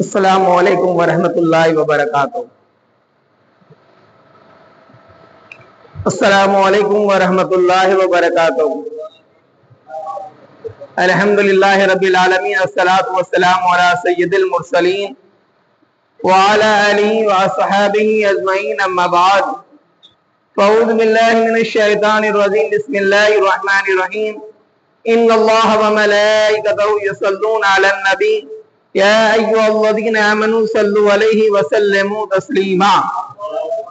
السلام علیکم ورحمۃ اللہ وبرکاتہ۔ السلام علیکم ورحمۃ اللہ وبرکاتہ۔ الحمدللہ رب العالمین، الصلاۃ والسلام علی سید المرسلین وعلی آلہ وصحبہ اجمعین، اما بعد فاعوذ باللہ من الشیطان الرجیم، بسم اللہ الرحمن الرحیم۔ ان اللہ وملائکتہ یصلون علی النبی یا ایھا الذین آمنوا صلوا علیہ وسلموا تسلیما۔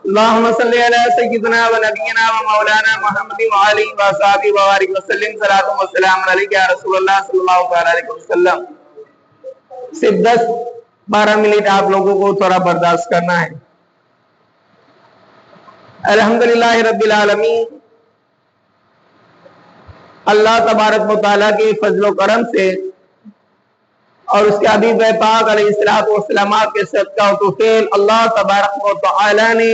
اللہم صلی علی سیدنا و نبینا و مولانا محمد وعلی وصحبہ وبارک وسلم، صلاۃ و سلام علیک یا رسول اللہ صلی اللہ علیہ وسلم۔ صرف 10-12 منٹ آپ لوگوں کو تھوڑا برداشت کرنا ہے۔ الحمدللہ رب العالمین، اللہ تبارک و تعالیٰ کے فضل و کرم سے اور اس کے حبیب پاک علیہ الصلوۃ والسلام کے صدقہ و توفیق، اللہ تبارک و تعالیٰ نے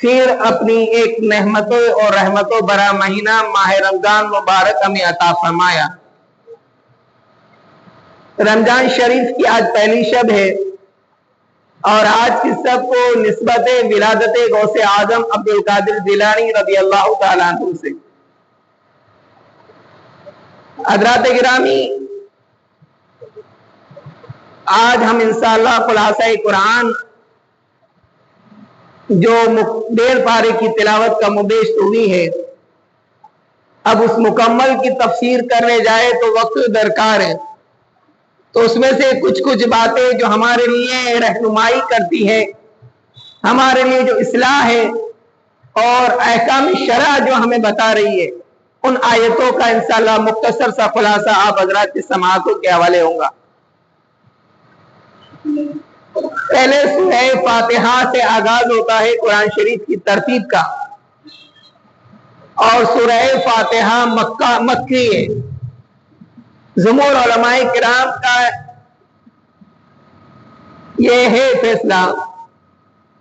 پھر اپنی ایک نعمتوں اور رحمتوں برا مہینہ ماہ رمضان مبارک ہمیں عطا فرمایا۔ رمضان شریف کی آج پہلی شب ہے اور آج کی سب کو نسبت ولادت غوث اعظم عبد القادر جیلانی رضی اللہ تعالیٰ عنہ سے۔ حضرات گرامی، آج ہم انشاءاللہ خلاصہ قرآن جو 1.5 پارے کی تلاوت کا مبیشت ہوئی ہے، اب اس مکمل کی تفسیر کرنے جائے تو وقت درکار ہے، تو اس میں سے کچھ باتیں جو ہمارے لیے رہنمائی کرتی ہے، ہمارے لیے جو اصلاح ہے اور احکام شرع جو ہمیں بتا رہی ہے، ان آیتوں کا انشاءاللہ مختصر سا خلاصہ آپ حضرات کی سماعتوں کے حوالے ہوں گا۔ پہلے سورہ فاتحہ سے آغاز ہوتا ہے قرآن شریف کی ترتیب کا، اور سورہ فاتحہ مکی ہے۔ جمہور علماء کرام کا یہ ہے فیصلہ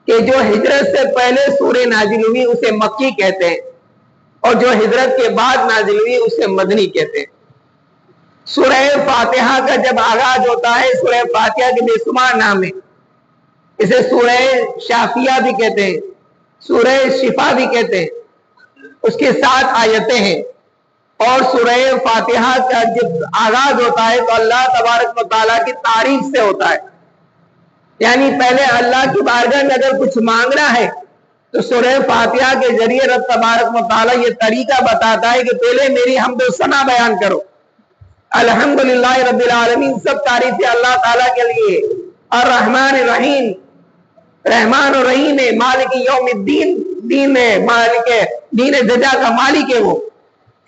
کہ جو ہجرت سے پہلے سورہ نازل ہوئی اسے مکی کہتے ہیں، اور جو ہجرت کے بعد نازل ہوئی اسے مدنی کہتے ہیں۔ سورہ فاتحہ کا جب آغاز ہوتا ہے، سورہ فاتحہ کے بے شمار نام ہیں، اسے سورہ شافیہ بھی کہتے ہیں، سورہ شفا بھی کہتے ہیں، اس کے 7 آیتیں ہیں۔ اور سورہ فاتحہ کا جب آغاز ہوتا ہے تو اللہ تبارک و تعالیٰ کی تعریف سے ہوتا ہے، یعنی پہلے اللہ کی بارگاہ میں اگر کچھ مانگنا ہے تو سورہ فاتحہ کے ذریعے رب تبارک و تعالیٰ یہ طریقہ بتاتا ہے کہ پہلے میری حمد و ثنا بیان کرو۔ الحمدللہ رب العالمین، سب تعریفیں اللہ تعالیٰ کے لیے۔ الرحمن الرحیم، رحمان و رحیم ہے، مالک یوم الدین، دین جزا کا مالک ہے وہ۔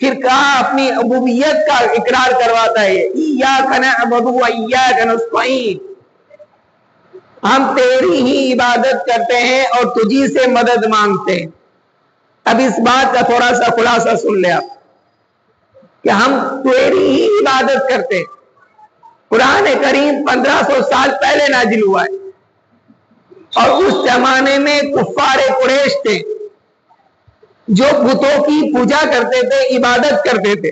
پھر کہا اپنی ربوبیت کا اقرار کرواتا ہے، ایاک نعبد و ایاک نستعین، ہم تیری ہی عبادت کرتے ہیں اور تجھی سے مدد مانگتے ہیں۔ اب اس بات کا تھوڑا سا خلاصہ سن لے آپ کہ ہم تیری ہی عبادت کرتے ہیں۔ قرآن کریم 1500 سال پہلے نازل ہوا ہے، اور اس زمانے میں کفار قریش تھے جو بتوں کی پوجا کرتے تھے، عبادت کرتے تھے،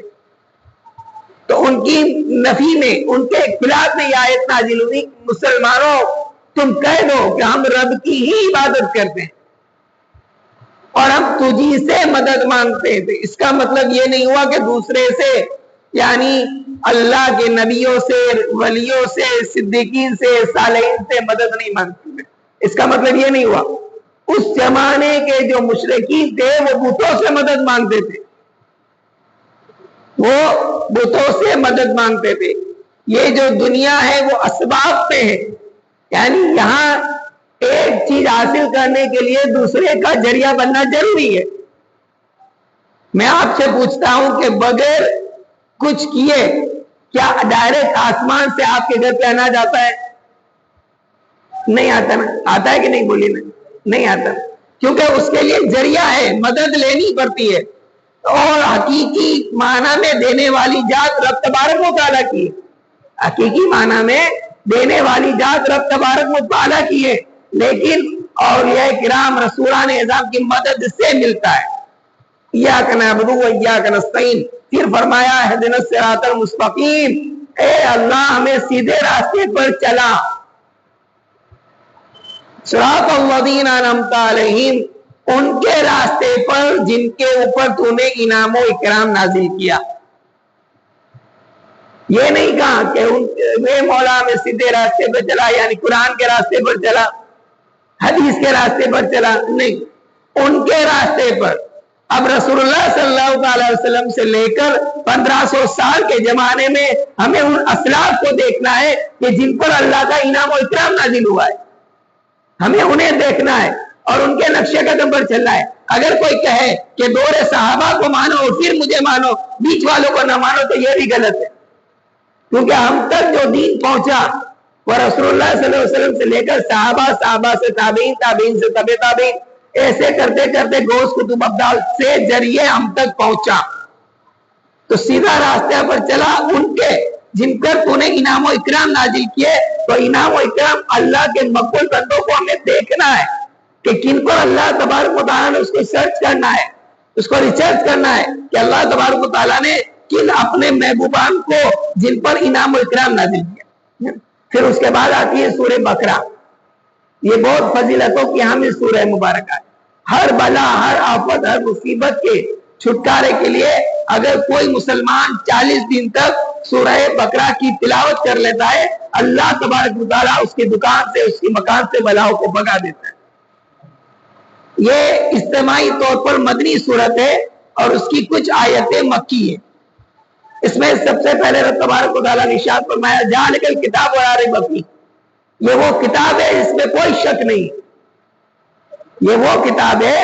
تو ان کی نفی میں، ان کے خلاف میں یہ آیت نازل ہوئی، مسلمانوں تم کہہ دو کہ ہم رب کی ہی عبادت کرتے ہیں اور ہم تجھی سے مدد مانگتے تھے۔ اس کا مطلب یہ نہیں ہوا کہ دوسرے سے، یعنی اللہ کے نبیوں سے، ولیوں سے، صدیقین سے، صالحین سے مدد نہیں مانگتے تھے، اس کا مطلب یہ نہیں ہوا۔ اس زمانے کے جو مشرکین تھے وہ بتوں سے مدد مانگتے تھے، وہ بتوں سے مدد مانگتے تھے۔ یہ جو دنیا ہے وہ اسباب پہ ہے، یعنی یہاں ایک چیز حاصل کرنے کے لیے دوسرے کا ذریعہ بننا ضروری ہے۔ میں آپ سے پوچھتا ہوں کہ بغیر کچھ کیے کیا ڈائریکٹ آسمان سے آپ کے گھر پہ اناج آتا ہے؟ نہیں آتا نا؟ آتا ہے کہ نہیں؟ بولیے نا، نہیں آتا، کیونکہ اس کے لیے ذریعہ ہے، مدد لینی پڑتی ہے، اور حقیقی معنی میں دینے والی ذات رب تبارک و تعالیٰ کی ہے۔ حقیقی معنی میں دینے والی ذات رب تبارک و تعالیٰ کی ہے، لیکن اولیاء کرام رسولان اعظام کی مدد سے ملتا ہے۔ ایاک نعبد و ایاک نستعین، پھر فرمایا اہدنا الصراط المستقیم، اے اللہ ہمیں سیدھے راستے پر چلا، صراط الذین انعمت علیہم، ان کے راستے پر جن کے اوپر تو نے انعام و اکرام نازل کیا۔ یہ نہیں کہا کہ اے مولا ہمیں سیدھے راستے پر چلا، یعنی قرآن کے راستے پر چلا، حدیث کے راستے پر چلا، نہیں، ان کے راستے پر۔ اب رسول اللہ صلی اللہ علیہ وسلم سے لے کر 1500 سال کے زمانے میں ہمیں ان اسلاف کو دیکھنا ہے کہ جن پر اللہ کا انعام و اکرام نازل ہوا ہے، ہمیں انہیں دیکھنا ہے اور ان کے نقش قدم پر چلنا ہے۔ اگر کوئی کہے کہ دور صحابہ کو مانو اور پھر مجھے مانو، بیچ والوں کو نہ مانو، تو یہ بھی غلط ہے، کیونکہ ہم تک جو دین پہنچا وہ رسول اللہ صلی اللہ علیہ وسلم سے لے کر صحابہ، صحابہ سے تابعین، تابعین سے تبع تابعین، ایسے کرتے کرتے غوث قطب ابدال سے ذریعے ہم تک پہنچا۔ تو سیدھا راستہ پر چلا ان کے جن پر تو نے انعام و اکرام نازل کیے۔ تو انعام و اکرام اللہ کے مقبول بندوں کو ہمیں دیکھنا ہے کہ کن پر اللہ تبارک و تعالیٰ نے اس کو سرچ کرنا ہے، اس کو ریسرچ کرنا ہے کہ اللہ تبارک و تعالیٰ نے کن اپنے محبوبان کو جن پر انعام و اکرام نازل کیا۔ پھر اس کے بعد آتی ہے سورہ بقرہ۔ یہ بہت فضیلتوں کی حامل سورہ مبارکہ ہے۔ ہر بلا، ہر آفت، ہر مصیبت کے چھٹکارے کے لیے اگر کوئی مسلمان 40 دن تک سورہ بقرہ کی تلاوت کر لیتا ہے، اللہ تبارک و تعالیٰ اس کی دکان سے، اس کی مکان سے بلاؤں کو بھگا دیتا ہے۔ یہ اجتماعی طور پر مدنی سورت ہے اور اس کی کچھ آیتیں مکی ہیں۔ اس میں سب سے پہلے رب تبارک و تعالیٰ نے ارشاد فرمایا ذالک الکتاب لا ریب فیہ، یہ وہ کتاب ہے اس میں کوئی شک نہیں، یہ وہ کتاب ہے،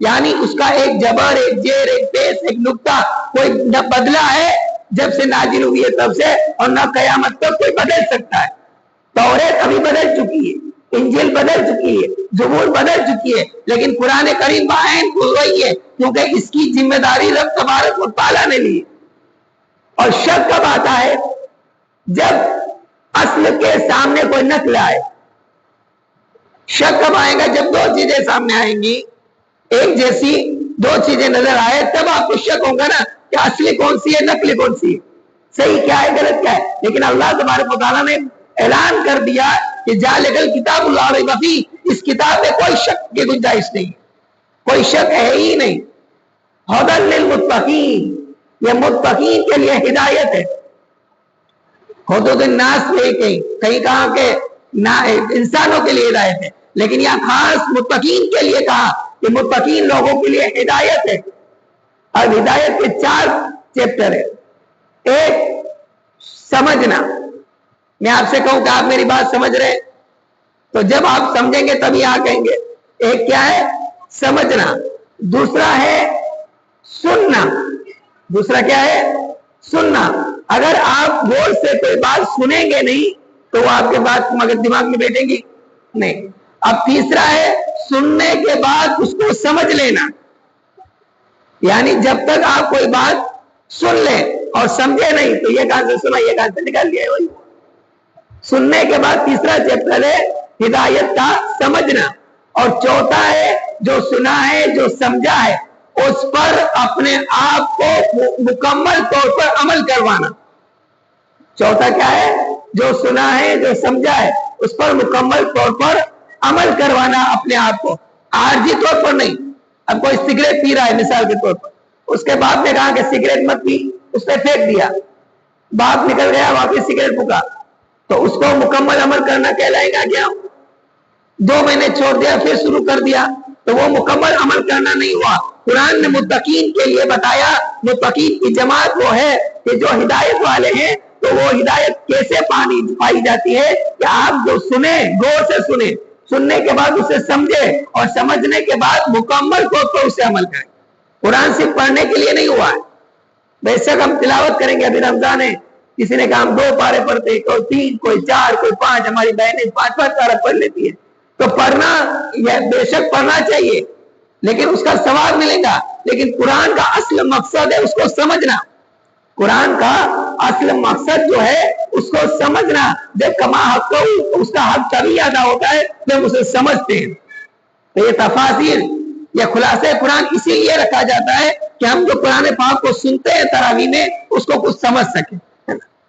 یعنی اس کا ایک جبر، ایک زیر، ایک پیش، ایک نقطہ کوئی نہ بدلا ہے جب سے نازل ہوئی ہے تب سے، اور نہ قیامت تک کوئی بدل سکتا ہے۔ توریت ابھی بدل چکی ہے، انجیل بدل چکی ہے، زبور بدل چکی ہے، لیکن قرآن کریم بعین وہی ہے، کیونکہ اس کی ذمہ داری رب تبارک و تعالیٰ نے لی۔ اور شک کب آتا ہے؟ جب اصل کے سامنے کوئی نقل آئے۔ شک کب آئے گا؟ جب دو چیزیں سامنے آئیں گی، ایک جیسی دو چیزیں نظر آئے، تب آپ کو شک ہوگا نا کہ اصلی کون سی ہے، نقلی کون سی ہے، صحیح کیا ہے، غلط کیا ہے۔ لیکن اللہ تبارک و تعالیٰ نے اعلان کر دیا کہ ذالک الکتاب لا ریب فیہ، اس کتاب میں کوئی شک کی گنجائش نہیں، کوئی شک ہے ہی نہیں۔ ھدی للمتقین، یہ متقین کے لیے ہدایت ہے۔ حدود الناس میں کہیں کہا کہ انسانوں کے لیے ہدایت ہے، لیکن یہاں خاص متقین کے لیے کہا کہ متقین لوگوں کے لیے ہدایت ہے۔ اور ہدایت کے 4 چیپٹر ہے۔ ایک سمجھنا، میں آپ سے کہوں کہ آپ میری بات سمجھ رہے ہیں تو جب آپ سمجھیں گے تبھی آپ کہیں گے۔ ایک کیا ہے؟ سمجھنا۔ دوسرا ہے سننا۔ دوسرا کیا ہے؟ سننا۔ اگر آپ غور سے کوئی بات سنیں گے نہیں تو وہ آپ کے بات مگر دماغ میں بیٹھیں گی نہیں۔ اب تیسرا ہے سننے کے بعد اس کو سمجھ لینا، یعنی جب تک آپ کوئی بات سن لیں اور سمجھے نہیں تو یہ کہاں سے سنا، یہ کہاں سے نکال لیا ہے وہی۔ سننے کے بعد تیسرا چیپٹر ہے ہدایت کا سمجھنا، اور چوتھا ہے جو سنا ہے، جو سمجھا ہے، اس پر اپنے آپ کو مکمل طور پر عمل کروانا۔ چوتھا کیا ہے؟ جو سنا ہے، جو سمجھا ہے، اس پر مکمل طور پر عمل کروانا اپنے آپ کو، عارضی طور پر نہیں۔ اب کوئی سگریٹ پی رہا ہے مثال کے طور پر، اس کے باپ نے کہا کہ سگریٹ مت پی، اس نے پھینک دیا، باپ نکل گیا واپس سگریٹ پھونکا، تو اس کو مکمل عمل کرنا کہلائے گا کیا؟ 2 مہینے چھوڑ دیا پھر شروع کر دیا تو وہ مکمل عمل کرنا نہیں ہوا۔ قرآن نے متقین کے لیے بتایا، متقین کی جماعت وہ ہے کہ جو ہدایت والے ہیں، تو وہ ہدایت کیسے پائی جاتی ہے کہ آپ جو سنیں، غور سے سنیں، سننے کے بعد اسے سمجھے اور سمجھنے کے بعد مکمل طور پر اسے عمل کریں۔ قرآن صرف پڑھنے کے لیے نہیں ہوا ہے، بے شک ہم تلاوت کریں گے، ابھی رمضان ہے، کسی نے کہا ہم 2 پارے پڑھتے، کوئی 3، کوئی 4، کوئی 5، ہماری بہنیں 5 پارے پڑھ لیتی ہے۔ تو پڑھنا، یہ بے شک پڑھنا چاہیے، لیکن اس کا ثواب ملے گا، لیکن قرآن کا اصل مقصد ہے اس کو سمجھنا۔ قرآن کا اصل مقصد جو ہے اس کو سمجھنا، جب کما حق کو اس کا حق تبھی ادا ہوتا ہے جب اسے سمجھتے ہیں۔ تو یہ تفاصیل، یہ خلاصہ قرآن اسی لیے رکھا جاتا ہے کہ ہم جو قرآن پاک کو سنتے ہیں تراویح میں، اس کو کچھ سمجھ سکیں۔